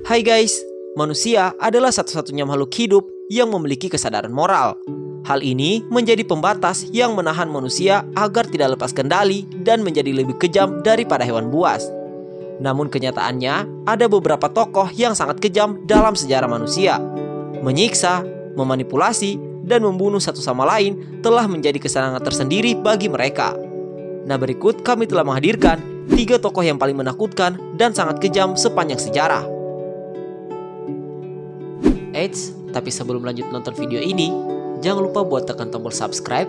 Hai guys, manusia adalah satu-satunya makhluk hidup yang memiliki kesadaran moral. Hal ini menjadi pembatas yang menahan manusia agar tidak lepas kendali dan menjadi lebih kejam daripada hewan buas. Namun kenyataannya, ada beberapa tokoh yang sangat kejam dalam sejarah manusia. Menyiksa, memanipulasi, dan membunuh satu sama lain telah menjadi kesenangan tersendiri bagi mereka. Nah, berikut kami telah menghadirkan 3 tokoh yang paling menakutkan dan sangat kejam sepanjang sejarah. Eits, tapi sebelum lanjut nonton video ini, jangan lupa buat tekan tombol subscribe,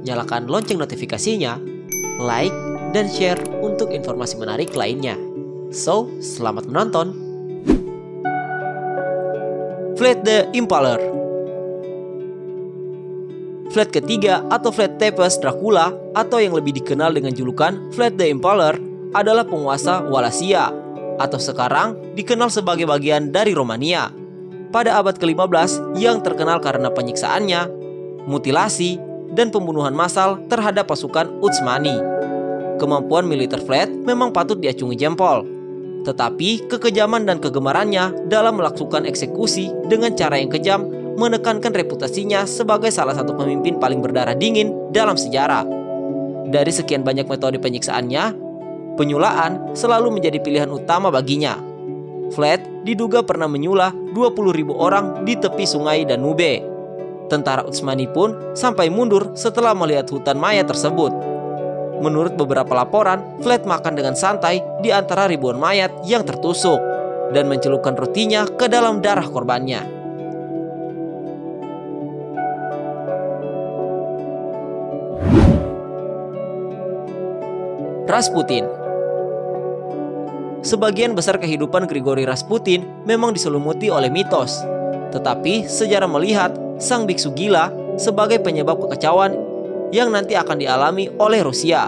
nyalakan lonceng notifikasinya, like, dan share untuk informasi menarik lainnya. So, selamat menonton! Vlad the Impaler. Vlad ketiga atau Vlad Tepes Dracula atau yang lebih dikenal dengan julukan Vlad the Impaler adalah penguasa Wallachia atau sekarang dikenal sebagai bagian dari Romania. Pada abad ke-15 yang terkenal karena penyiksaannya, mutilasi, dan pembunuhan massal terhadap pasukan Utsmani. Kemampuan militer Vlad memang patut diacungi jempol. Tetapi kekejaman dan kegemarannya dalam melakukan eksekusi dengan cara yang kejam menekankan reputasinya sebagai salah satu pemimpin paling berdarah dingin dalam sejarah. Dari sekian banyak metode penyiksaannya, penyulaan selalu menjadi pilihan utama baginya. Vlad diduga pernah menyulah 20.000 orang di tepi sungai Danube. Tentara Utsmani pun sampai mundur setelah melihat hutan mayat tersebut. Menurut beberapa laporan, Vlad makan dengan santai di antara ribuan mayat yang tertusuk dan mencelupkan rotinya ke dalam darah korbannya. Rasputin. Sebagian besar kehidupan Grigori Rasputin memang diselumuti oleh mitos. Tetapi sejarah melihat sang biksu gila sebagai penyebab kekacauan yang nanti akan dialami oleh Rusia.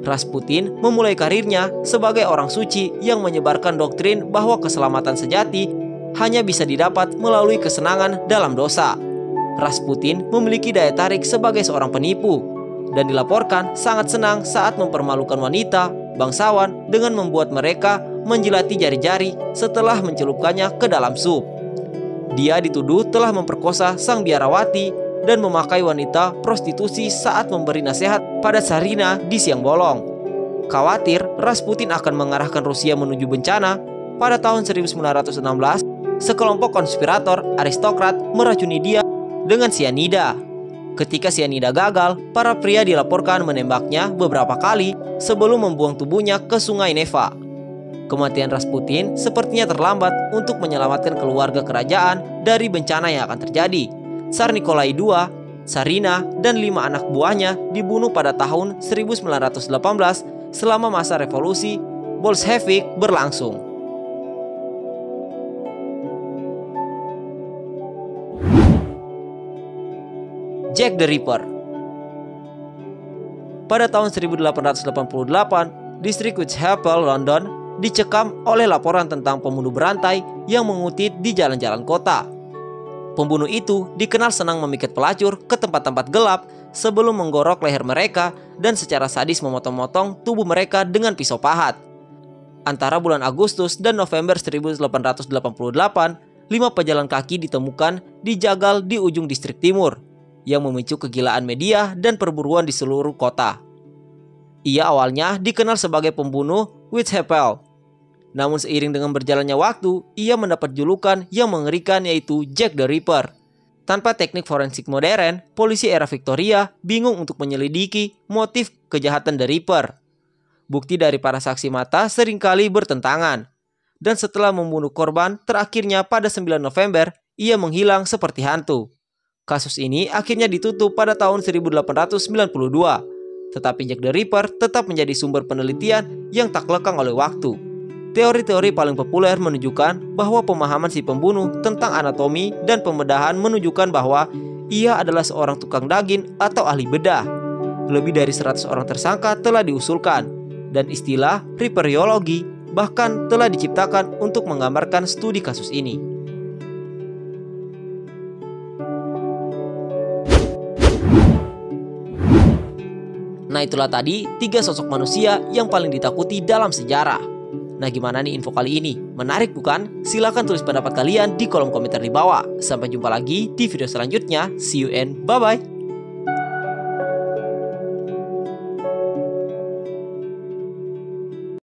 Rasputin memulai karirnya sebagai orang suci yang menyebarkan doktrin bahwa keselamatan sejati hanya bisa didapat melalui kesenangan dalam dosa. Rasputin memiliki daya tarik sebagai seorang penipu dan dilaporkan sangat senang saat mempermalukan wanita, bangsawan dengan membuat mereka menjilati jari-jari setelah mencelupkannya ke dalam sup. Dia dituduh telah memperkosa sang biarawati dan memakai wanita prostitusi saat memberi nasihat pada Tsarina di siang bolong. Khawatir Rasputin akan mengarahkan Rusia menuju bencana, pada tahun 1916, sekelompok konspirator aristokrat meracuni dia dengan sianida. Ketika sianida gagal, para pria dilaporkan menembaknya beberapa kali sebelum membuang tubuhnya ke sungai Neva. Kematian Rasputin sepertinya terlambat untuk menyelamatkan keluarga kerajaan dari bencana yang akan terjadi. Tsar Nikolai II, Tsarina, dan 5 anak buahnya dibunuh pada tahun 1918 selama masa revolusi Bolshevik berlangsung. Jack the Ripper. Pada tahun 1888, distrik Whitechapel, London dicekam oleh laporan tentang pembunuh berantai yang mengutit di jalan-jalan kota. Pembunuh itu dikenal senang memikat pelacur ke tempat-tempat gelap sebelum menggorok leher mereka dan secara sadis memotong-motong tubuh mereka dengan pisau pahat. Antara bulan Agustus dan November 1888, 5 pejalan kaki ditemukan dijagal di ujung distrik timur, yang memicu kegilaan media dan perburuan di seluruh kota. Ia awalnya dikenal sebagai pembunuh Whitechapel. Namun seiring dengan berjalannya waktu, ia mendapat julukan yang mengerikan yaitu Jack the Ripper. Tanpa teknik forensik modern, polisi era Victoria bingung untuk menyelidiki motif kejahatan The Ripper. Bukti dari para saksi mata seringkali bertentangan. Dan setelah membunuh korban, terakhirnya pada 9 November, ia menghilang seperti hantu. Kasus ini akhirnya ditutup pada tahun 1892. Tetapi Jack the Ripper tetap menjadi sumber penelitian yang tak lekang oleh waktu. Teori-teori paling populer menunjukkan bahwa pemahaman si pembunuh tentang anatomi dan pembedahan menunjukkan bahwa ia adalah seorang tukang daging atau ahli bedah. Lebih dari 100 orang tersangka telah diusulkan, dan istilah Ripperiologi bahkan telah diciptakan untuk menggambarkan studi kasus ini. Nah, itulah tadi 3 sosok manusia yang paling ditakuti dalam sejarah. Nah, gimana nih info kali ini? Menarik bukan? Silahkan tulis pendapat kalian di kolom komentar di bawah. Sampai jumpa lagi di video selanjutnya. See you and bye-bye.